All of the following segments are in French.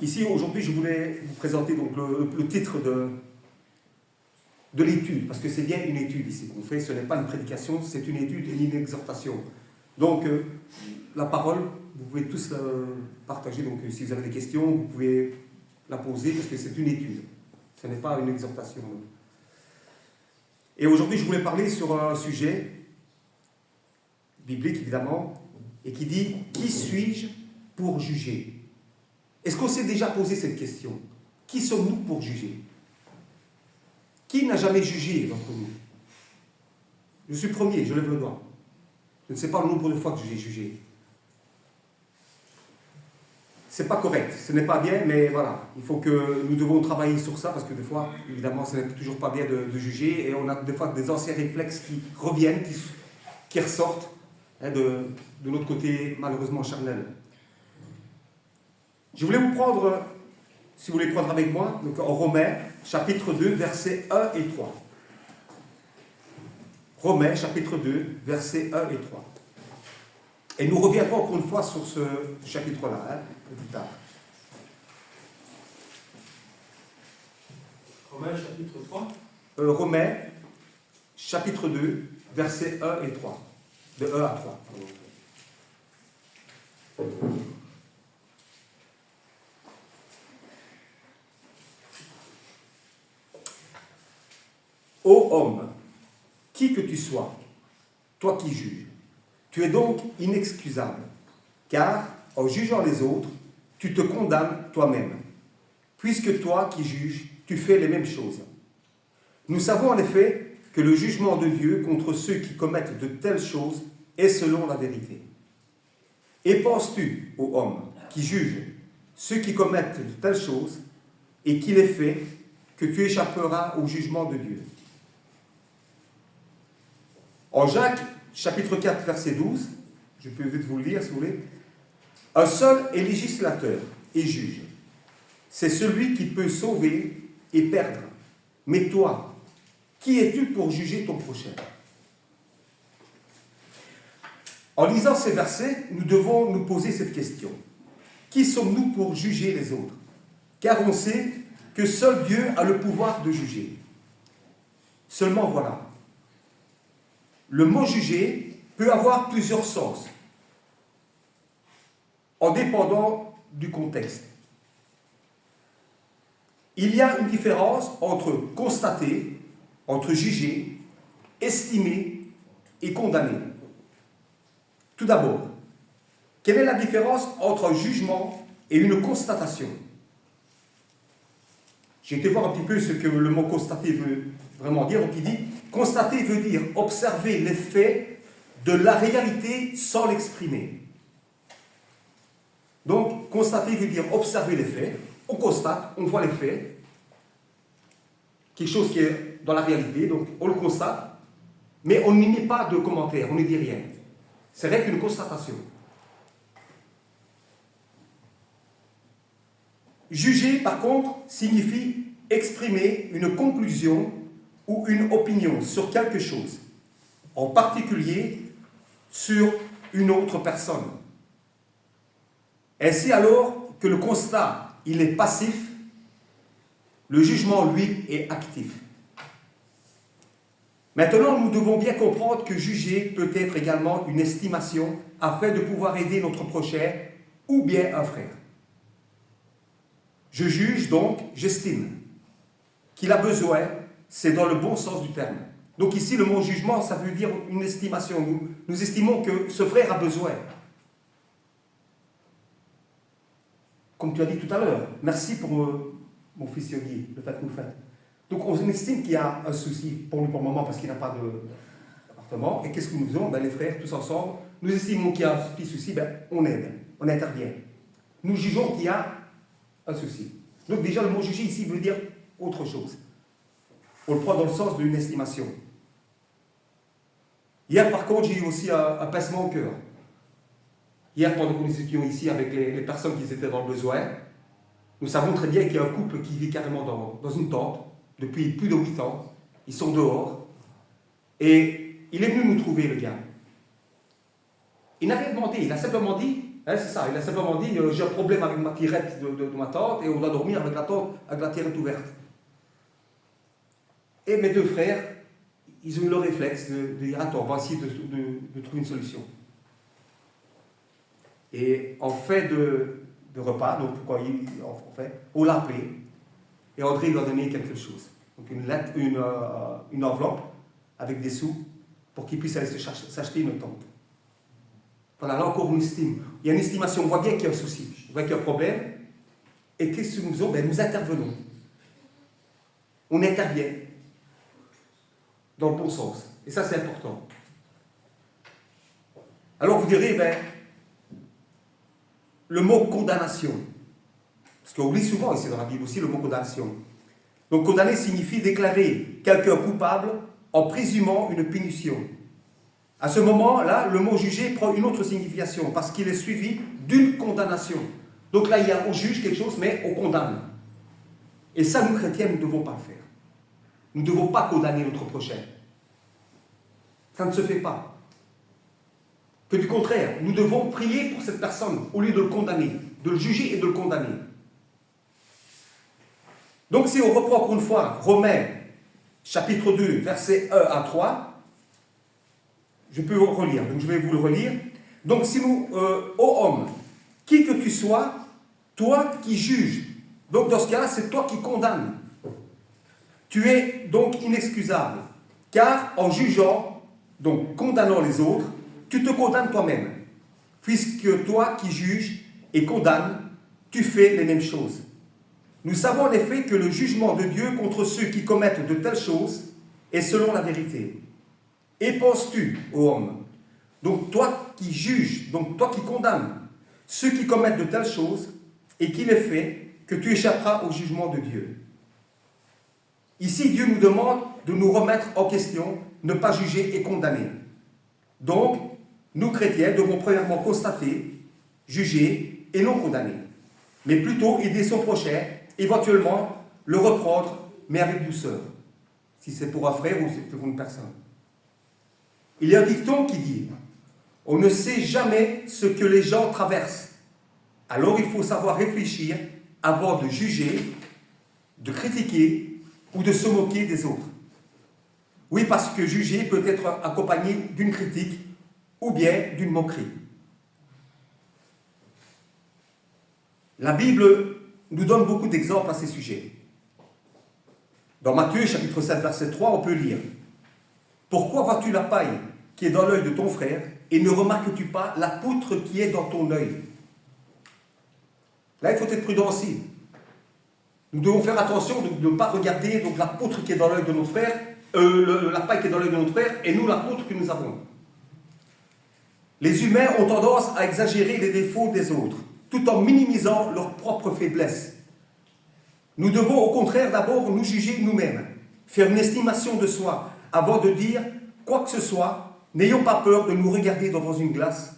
Ici, aujourd'hui, je voulais vous présenter donc, le titre de l'étude, parce que c'est bien une étude ici qu'on fait, ce n'est pas une prédication, c'est une étude et une exhortation. Donc, la parole, vous pouvez tous la partager, donc si vous avez des questions, vous pouvez la poser, parce que c'est une étude, ce n'est pas une exhortation. Et aujourd'hui, je voulais parler sur un sujet biblique, évidemment, et qui dit « Qui suis-je pour juger ?» Est-ce qu'on s'est déjà posé cette question? Qui sommes-nous pour juger? Qui n'a jamais jugé d'entre nous? Je suis premier, je lève le doigt. Je ne sais pas le nombre de fois que j'ai jugé. C'est pas correct, ce n'est pas bien, mais voilà. Il faut que nous devons travailler sur ça, parce que des fois, évidemment, ce n'est toujours pas bien de juger, et on a des fois des anciens réflexes qui reviennent, qui ressortent de notre côté, malheureusement, charnel. Je voulais vous prendre, si vous voulez prendre avec moi, donc en Romains, chapitre 2, versets 1 et 3. Romains, chapitre 2, versets 1 et 3. Et nous reviendrons encore une fois sur ce chapitre-là, plus tard. Romains, chapitre 3. Romains, chapitre 2, versets 1 et 3. De 1 à 3. Ô homme, qui que tu sois, toi qui juges, tu es donc inexcusable, car en jugeant les autres, tu te condamnes toi-même, puisque toi qui juges, tu fais les mêmes choses. Nous savons en effet que le jugement de Dieu contre ceux qui commettent de telles choses est selon la vérité. Et penses-tu, ô homme, qui juge ceux qui commettent de telles choses et qui les fait, que tu échapperas au jugement de Dieu? En Jacques, chapitre 4, verset 12, je peux vite vous le lire si vous voulez. Un seul est législateur et juge. C'est celui qui peut sauver et perdre. Mais toi, qui es-tu pour juger ton prochain? En lisant ces versets, nous devons nous poser cette question. Qui sommes-nous pour juger les autres? Car on sait que seul Dieu a le pouvoir de juger. Seulement voilà. Le mot juger peut avoir plusieurs sens, en dépendant du contexte. Il y a une différence entre constater, entre juger, estimer et condamner. Tout d'abord, quelle est la différence entre un jugement et une constatation? J'ai été voir un petit peu ce que le mot constater veut vraiment dire. Donc il dit, constater veut dire observer les faits de la réalité sans l'exprimer. Donc, constater veut dire observer les faits. On constate, on voit les faits. Quelque chose qui est dans la réalité, donc on le constate, mais on n'y met pas de commentaire, on ne dit rien. C'est rien qu'une constatation. Juger, par contre, signifie exprimer une conclusion ou une opinion sur quelque chose, en particulier sur une autre personne. Ainsi alors que le constat, il est passif, le jugement, lui, est actif. Maintenant, nous devons bien comprendre que juger peut être également une estimation afin de pouvoir aider notre prochain ou bien un frère. Je juge donc, j'estime qu'il a besoin, c'est dans le bon sens du terme. Donc ici, le mot jugement, ça veut dire une estimation. Nous estimons que ce frère a besoin. Comme tu as dit tout à l'heure, merci pour mon fils Yogi, le fait que vous faites. Donc on estime qu'il y a un souci pour lui pour le moment parce qu'il n'a pas d'appartement. Et qu'est-ce que nous faisons? Les frères, tous ensemble, nous estimons qu'il y a un petit souci, on aide, on intervient. Nous jugeons qu'il y a un souci. Donc déjà, le mot juger ici veut dire autre chose. On le prend dans le sens d'une estimation. Hier, par contre, j'ai eu aussi un pincement au cœur. Hier, pendant que nous étions ici avec les personnes qui étaient dans le besoin, nous savons très bien qu'il y a un couple qui vit carrément dans une tente depuis plus de 8 ans. Ils sont dehors. Et il est venu nous trouver, le gars. Il n'a rien demandé. Il a simplement dit, Hein, c'est ça, il a simplement dit j'ai un problème avec ma tirette de ma tente et on doit dormir avec la tente, avec la tirette ouverte. Et mes deux frères, ils ont eu le réflexe de dire attends, on va essayer de trouver une solution. Et en fait de repas, donc on l'a appelé et André lui a donné quelque chose. Donc une enveloppe avec des sous pour qu'il puisse aller s'acheter une tente. Voilà, là encore on estime. Il y a une estimation, on voit bien qu'il y a un souci, on voit qu'il y a un problème. Et qu'est-ce que nous faisons? Nous intervenons. On intervient dans le bon sens. Et ça, c'est important. Alors vous direz, le mot condamnation. Parce qu'on oublie souvent ici dans la Bible aussi le mot condamnation. Donc condamner signifie déclarer quelqu'un coupable en présumant une punition. À ce moment-là, le mot juger prend une autre signification parce qu'il est suivi d'une condamnation. Donc là, on juge quelque chose, mais on condamne. Et ça, nous chrétiens, nous ne devons pas le faire. Nous ne devons pas condamner notre prochain. Ça ne se fait pas. Que du contraire, nous devons prier pour cette personne au lieu de le condamner, de le juger et de le condamner. Donc si on reprend encore une fois Romains, chapitre 2, versets 1 à 3, je peux vous relire, donc je vais vous le relire. Donc si nous, ô homme, qui que tu sois, toi qui juges, donc dans ce cas-là, c'est toi qui condamnes. Tu es donc inexcusable, car en jugeant, donc condamnant les autres, tu te condamnes toi-même, puisque toi qui juges et condamnes, tu fais les mêmes choses. Nous savons en effet que le jugement de Dieu contre ceux qui commettent de telles choses est selon la vérité. Et penses-tu, ô homme, donc toi qui juges, donc toi qui condamnes ceux qui commettent de telles choses et qui les fait, que tu échapperas au jugement de Dieu. Ici, Dieu nous demande de nous remettre en question, ne pas juger et condamner. Donc, nous chrétiens devons premièrement constater, juger et non condamner, mais plutôt aider son prochain, éventuellement le reprendre, mais avec douceur, si c'est pour un frère ou si c'est pour une personne. Il y a un dicton qui dit « On ne sait jamais ce que les gens traversent. Alors il faut savoir réfléchir avant de juger, de critiquer ou de se moquer des autres. » Oui, parce que juger peut être accompagné d'une critique ou bien d'une moquerie. La Bible nous donne beaucoup d'exemples à ces sujets. Dans Matthieu, chapitre 7, verset 3, on peut lire « Pourquoi vois-tu la paille qui est dans l'œil de ton frère et ne remarques-tu pas la poutre qui est dans ton œil ?» Là, il faut être prudent aussi. Nous devons faire attention de ne pas regarder donc, la poutre qui est dans l'œil de notre frère, la paille qui est dans l'œil de notre frère, et nous la poutre que nous avons. Les humains ont tendance à exagérer les défauts des autres, tout en minimisant leurs propres faiblesses. Nous devons au contraire d'abord nous juger nous-mêmes, faire une estimation de soi, avant de dire quoi que ce soit. N'ayons pas peur de nous regarder devant une glace,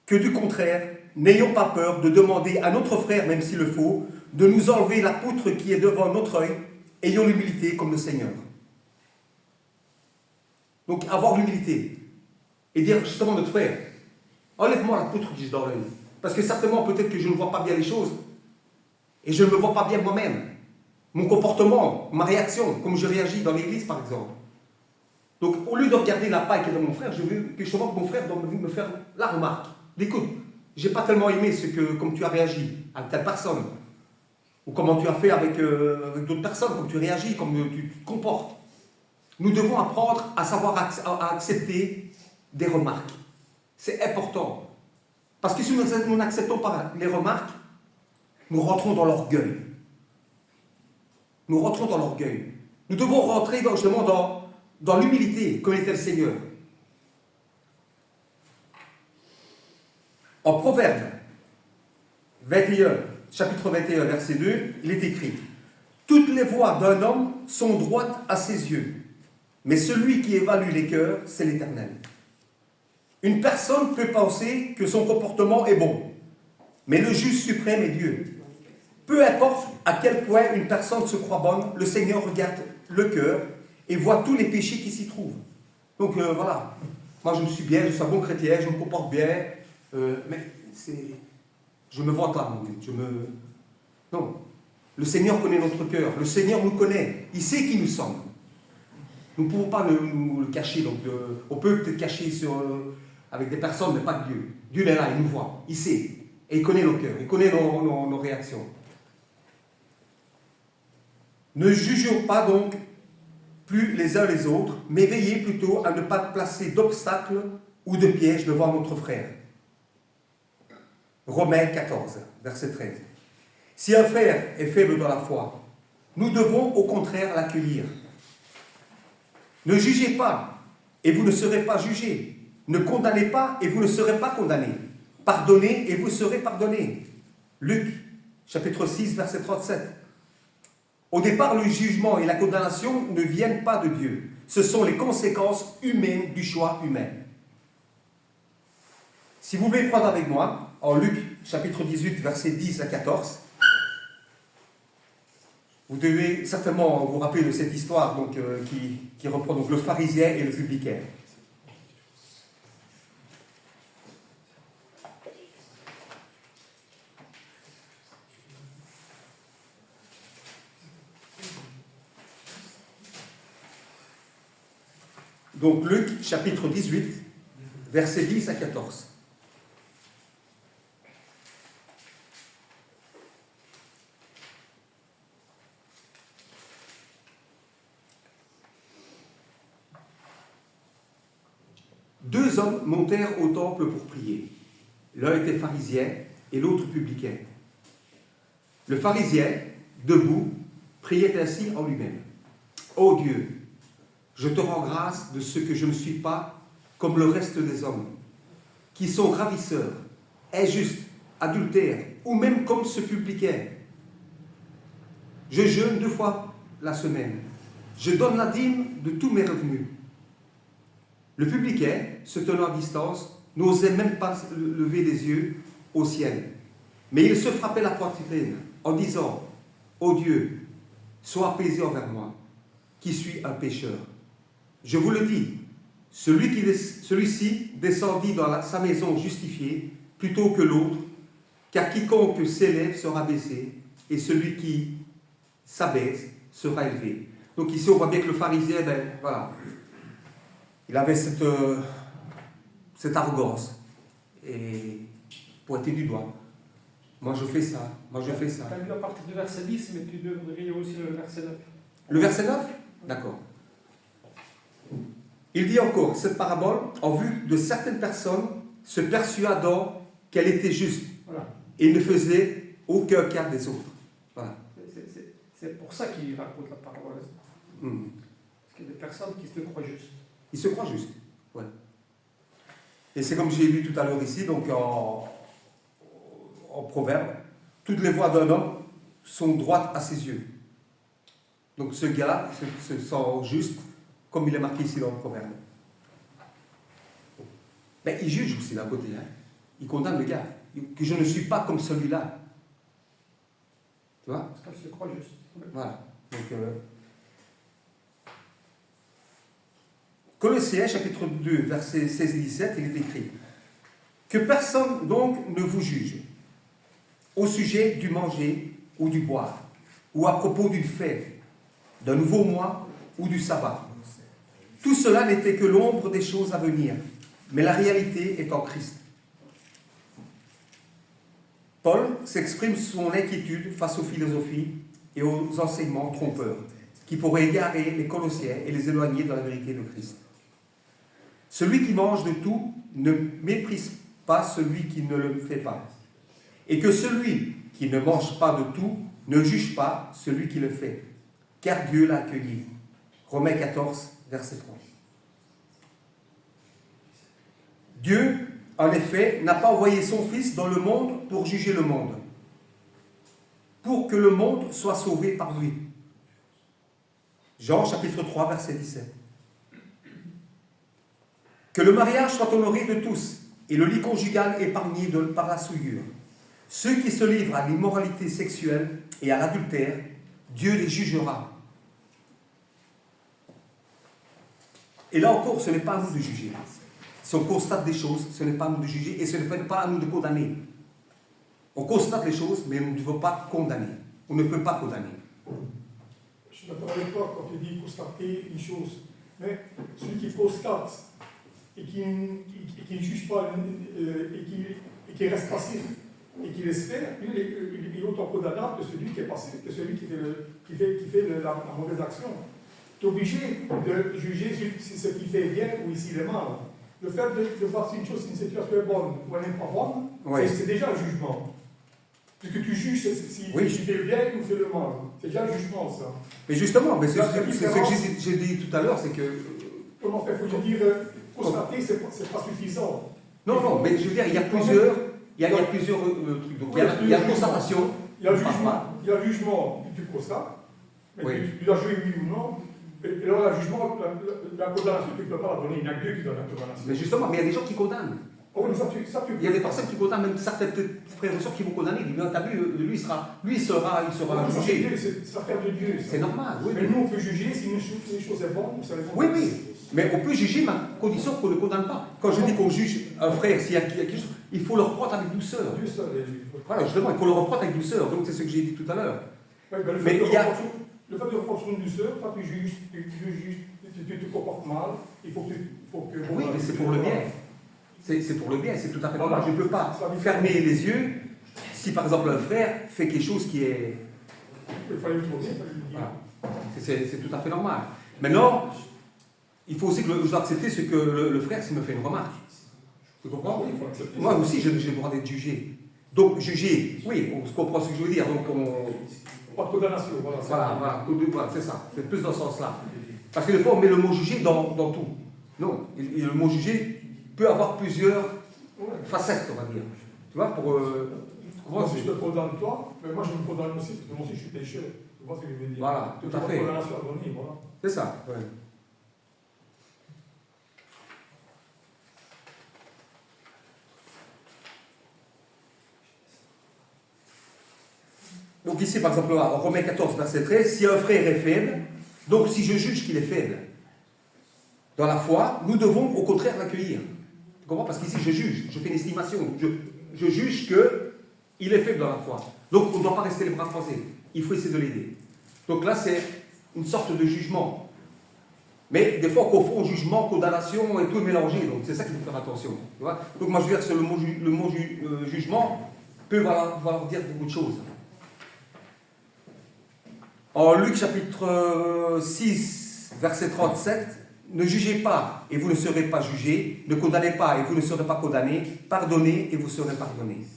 que du contraire, n'ayons pas peur de demander à notre frère, même s'il le faut, de nous enlever la poutre qui est devant notre œil, ayons l'humilité comme le Seigneur. Donc avoir l'humilité et dire justement à notre frère, enlève-moi la poutre qui est dans l'œil. Parce que certainement, peut-être que je ne vois pas bien les choses et je ne me vois pas bien moi-même. Mon comportement, ma réaction, comme je réagis dans l'église par exemple. Donc au lieu de regarder la paille qui est dans mon frère, je veux que justement mon frère doit me faire la remarque. Écoute, j'ai pas tellement aimé comme tu as réagi avec telle personne. Ou comment tu as fait avec d'autres personnes, comme tu réagis, comme tu te comportes. Nous devons apprendre à savoir à accepter des remarques. C'est important. Parce que si nous n'acceptons pas les remarques, nous rentrons dans l'orgueil. Nous rentrons dans l'orgueil. Nous devons rentrer justement dans l'humilité, comme était le Seigneur. En Proverbe 21, chapitre 21, verset 2, il est écrit « Toutes les voies d'un homme sont droites à ses yeux, mais celui qui évalue les cœurs, c'est l'Éternel. » Une personne peut penser que son comportement est bon, mais le juge suprême est Dieu. Peu importe à quel point une personne se croit bonne, le Seigneur regarde le cœur et voit tous les péchés qui s'y trouvent. Donc voilà, moi je me suis bien, je suis un bon chrétien, je me comporte bien, mais je me vante là, mon Dieu. Non. Le Seigneur connaît notre cœur. Le Seigneur nous connaît. Il sait qui nous sommes. Nous ne pouvons pas nous le cacher. Donc, on peut peut-être cacher avec des personnes, mais pas de Dieu. Dieu est là, il nous voit. Il sait. Et il connaît nos cœurs. Il connaît nos réactions. Ne jugeons pas donc plus les uns les autres, mais veillez plutôt à ne pas placer d'obstacles ou de pièges devant notre frère. Romains 14, verset 13. Si un frère est faible dans la foi, nous devons au contraire l'accueillir. Ne jugez pas, et vous ne serez pas jugés. Ne condamnez pas, et vous ne serez pas condamnés. Pardonnez, et vous serez pardonnés. Luc, chapitre 6, verset 37. Au départ, le jugement et la condamnation ne viennent pas de Dieu. Ce sont les conséquences humaines du choix humain. Si vous voulez prendre avec moi, en Luc, chapitre 18, versets 10 à 14, vous devez certainement vous rappeler de cette histoire donc, qui reprend donc, le pharisien et le publicain. Donc Luc, chapitre 18, versets 10 à 14. Deux hommes montèrent au temple pour prier. L'un était pharisien et l'autre publicain. Le pharisien, debout, priait ainsi en lui-même. « Ô Dieu, je te rends grâce de ce que je ne suis pas comme le reste des hommes, qui sont ravisseurs, injustes, adultères, ou même comme ce publicain. Je jeûne 2 fois la semaine. Je donne la dîme de tous mes revenus. » Le publicain, se tenant à distance, n'osait même pas lever les yeux au ciel. Mais il se frappait la poitrine en disant « Ô Dieu, sois apaisé envers moi, qui suis un pécheur. Je vous le dis, celui-ci descendit dans sa maison justifié plutôt que l'autre, car quiconque s'élève sera baissé, et celui qui s'abaisse sera élevé. » Donc ici, on voit bien que le pharisien, voilà, il avait cette arrogance, et pointé du doigt. Moi je fais ça, moi je fais ça. Tu as lu à partir du verset 10, mais tu devrais lire aussi le verset 9. Le verset 9 ? D'accord. Il dit encore, cette parabole, en vue de certaines personnes, se persuadant qu'elle était juste, voilà. Et ne faisait aucun cas des autres. Voilà. C'est pour ça qu'il raconte la parabole. Parce qu'il y a des personnes qui se croient justes. Ils se croient justes, ouais. Et c'est comme j'ai lu tout à l'heure ici, donc en proverbe, toutes les voies d'un homme sont droites à ses yeux. Donc ce gars se sent juste, comme il est marqué ici dans le proverbe. Mais il juge aussi d'un côté, hein. Il condamne le gars, que je ne suis pas comme celui-là. Tu vois ? Parce qu'elle se croit juste. Voilà. Donc, Colossiens, chapitre 2, versets 16 et 17, il est écrit « Que personne donc ne vous juge au sujet du manger ou du boire, ou à propos d'une fête, d'un nouveau mois ou du sabbat. Tout cela n'était que l'ombre des choses à venir, mais la réalité est en Christ. » Paul s'exprime son inquiétude face aux philosophies et aux enseignements trompeurs qui pourraient égarer les Colossiens et les éloigner de la vérité de Christ. Celui qui mange de tout ne méprise pas celui qui ne le fait pas. Et que celui qui ne mange pas de tout ne juge pas celui qui le fait, car Dieu l'a accueilli. Romains 14, verset 3. Dieu, en effet, n'a pas envoyé son Fils dans le monde pour juger le monde, pour que le monde soit sauvé par lui. Jean chapitre 3, verset 17. Que le mariage soit honoré de tous et le lit conjugal épargné par la souillure. Ceux qui se livrent à l'immoralité sexuelle et à l'adultère, Dieu les jugera. Et là encore, ce n'est pas à nous de juger. Si on constate des choses, ce n'est pas à nous de juger et ce n'est pas à nous de condamner. On constate les choses, mais on ne veut pas condamner. On ne peut pas condamner. Je suis d'accord avec toi quand tu dis constater une chose. Mais celui qui constate et qui ne juge pas et qui reste passif et qui laisse faire, lui, il est autant condamnable que celui qui est passif, que celui qui fait la mauvaise action. Tu es obligé de juger si ce qu'il fait est bien ou s'il est mal. Le fait de voir si une chose, si une situation est bonne ou elle n'est pas bonne, oui. C'est déjà un jugement. Puisque tu juges s'il fait le bien ou fait le mal. C'est déjà un jugement, ça. Mais justement, c'est ce que j'ai dit tout à l'heure, c'est que... Comment faire? Il faut dire, constater, c'est pas suffisant. Non, mais je veux dire, il y a plusieurs trucs. Donc, il y a la constatation. Il y a le jugement, tu constates, mais tu dois jouer oui ou non. Et là, le jugement, la condamnation, tu ne peux pas la donner. Il n'y a que Dieu qui donne la condamnation. Mais justement, mais il y a des gens qui condamnent. Oh, il y a des personnes qui condamnent, même certains frères et sœurs qui vont condamner. T'as vu, lui il sera jugé. C'est l'affaire de Dieu. C'est normal. Oui, mais nous, on peut juger si une chose est bonne ou ça est bonne. Oui. Mais on peut juger, mais à condition qu'on ne condamne pas. Quand je dis qu'on juge un frère, s'il y a quelque chose, il faut le reprendre avec douceur. Dieu seul est juge. Voilà, justement, il faut le reprendre avec douceur. Donc c'est ce que j'ai dit tout à l'heure. Ouais, mais le fait de reprendre sur une douceur, toi tu juges, tu te comportes mal, il faut que... Oui, mais c'est pour le bien. C'est pour le bien, c'est tout à fait normal. Je ne peux pas fermer les yeux si par exemple un frère fait quelque chose qui est... Il fallait le trouver, il fallait le dire. Voilà. C'est tout à fait normal. Maintenant, il faut aussi que je dois accepter ce que le frère s'il me fait une remarque. Tu comprends? Oui, il faut accepter. Moi aussi, j'ai le droit d'être jugé. Donc, juger, oui, on comprend ce que je veux dire. Donc, pas de condamnation, voilà, c'est ça. C'est plus dans ce sens-là. Parce que des fois, on met le mot juger dans tout. Non, le mot juger peut avoir plusieurs facettes, on va dire. Tu vois, pour... moi, si je te condamne toi, mais moi je me condamne aussi, parce que moi aussi je suis pécheur. Tu vois ce que je veux dire? Voilà, tout à fait. Voilà. C'est ça, ouais. Donc ici, par exemple, en Romains 14, verset 13, si un frère est faible, donc si je juge qu'il est faible dans la foi, nous devons au contraire l'accueillir. Tu comprends? Parce qu'ici, je juge, je fais une estimation. Je juge qu'il est faible dans la foi. Donc, on ne doit pas rester les bras croisés. Il faut essayer de l'aider. Donc là, c'est une sorte de jugement. Mais des fois, on confond jugement, condamnation et tout est mélangé. Donc, c'est ça qu'il faut faire attention. Tu vois? Donc, moi, je veux dire que le mot jugement peut vouloir dire beaucoup de choses. En Luc chapitre 6, verset 37, ne jugez pas et vous ne serez pas jugés, ne condamnez pas et vous ne serez pas condamnés, pardonnez et vous serez pardonnés.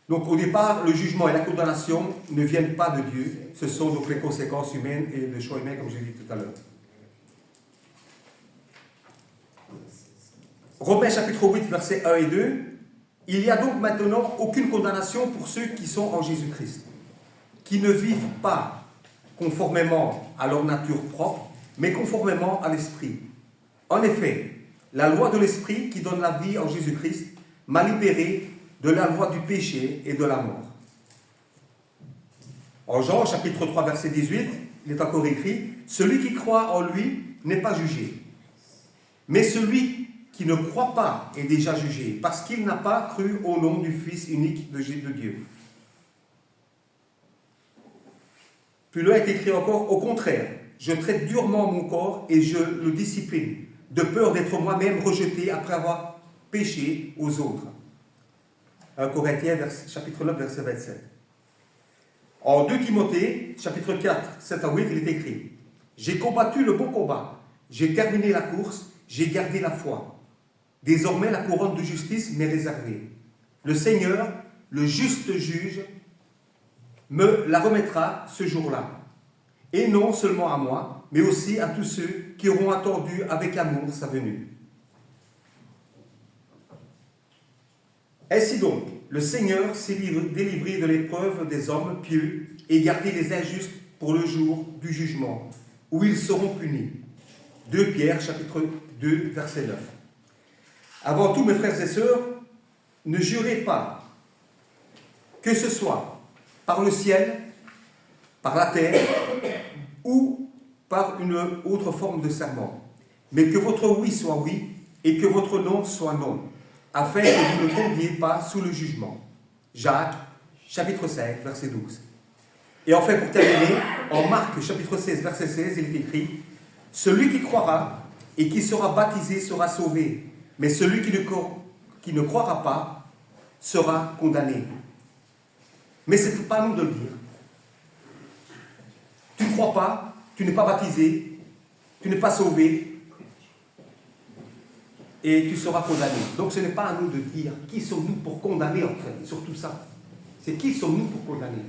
Donc au départ, le jugement et la condamnation ne viennent pas de Dieu, ce sont donc les conséquences humaines et de choix humains comme j'ai dit tout à l'heure. Romains chapitre 8, versets 1 et 2. Il n'y a donc maintenant aucune condamnation pour ceux qui sont en Jésus-Christ, qui ne vivent pas conformément à leur nature propre, mais conformément à l'Esprit. En effet, la loi de l'Esprit qui donne la vie en Jésus-Christ m'a libéré de la loi du péché et de la mort. En Jean chapitre 3, verset 18, il est encore écrit « Celui qui croit en lui n'est pas jugé, mais celui qui ne croit pas est déjà jugé, parce qu'il n'a pas cru au nom du Fils unique de Dieu. » Puis là est écrit encore, au contraire, je traite durement mon corps et je le discipline, de peur d'être moi-même rejeté après avoir péché aux autres. 1 Corinthiens, chapitre 9, verset 27. En 2 Timothée, chapitre 4, 7 à 8, il est écrit, j'ai combattu le bon combat, j'ai terminé la course, j'ai gardé la foi. Désormais, la couronne de justice m'est réservée. Le Seigneur, le juste juge, me la remettra ce jour-là. Et non seulement à moi, mais aussi à tous ceux qui auront attendu avec amour sa venue. Ainsi donc, le Seigneur s'est délivré de l'épreuve des hommes pieux et gardé les injustes pour le jour du jugement, où ils seront punis. 2 Pierre, chapitre 2, verset 9. Avant tout, mes frères et sœurs, ne jurez pas, que ce soit par le ciel, par la terre ou par une autre forme de serment. mais que votre oui soit oui et que votre non soit non, afin que vous ne tombiez pas sous le jugement. Jacques, chapitre 5, verset 12. Et enfin, pour terminer, en Marc, chapitre 16, verset 16, il est écrit « Celui qui croira et qui sera baptisé sera sauvé, mais celui qui ne croira pas sera condamné. » Mais ce n'est pas à nous de le dire. Tu ne crois pas, tu n'es pas baptisé, tu n'es pas sauvé, et tu seras condamné. Donc ce n'est pas à nous de dire qui sommes-nous pour condamner, en fait, sur tout ça. C'est qui sommes-nous pour condamner.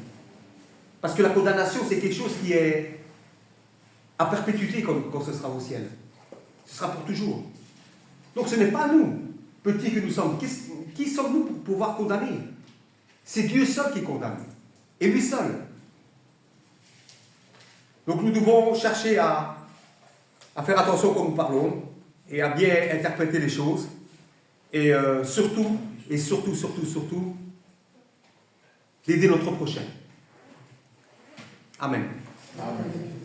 Parce que la condamnation, c'est quelque chose qui est à perpétuité quand ce sera au ciel. Ce sera pour toujours. Donc ce n'est pas nous, petits que nous sommes. Qui sommes-nous pour pouvoir condamner? C'est Dieu seul qui condamne. Et lui seul. Donc nous devons chercher à faire attention quand nous parlons et à bien interpréter les choses. Et surtout, d'aider notre prochain. Amen. Amen.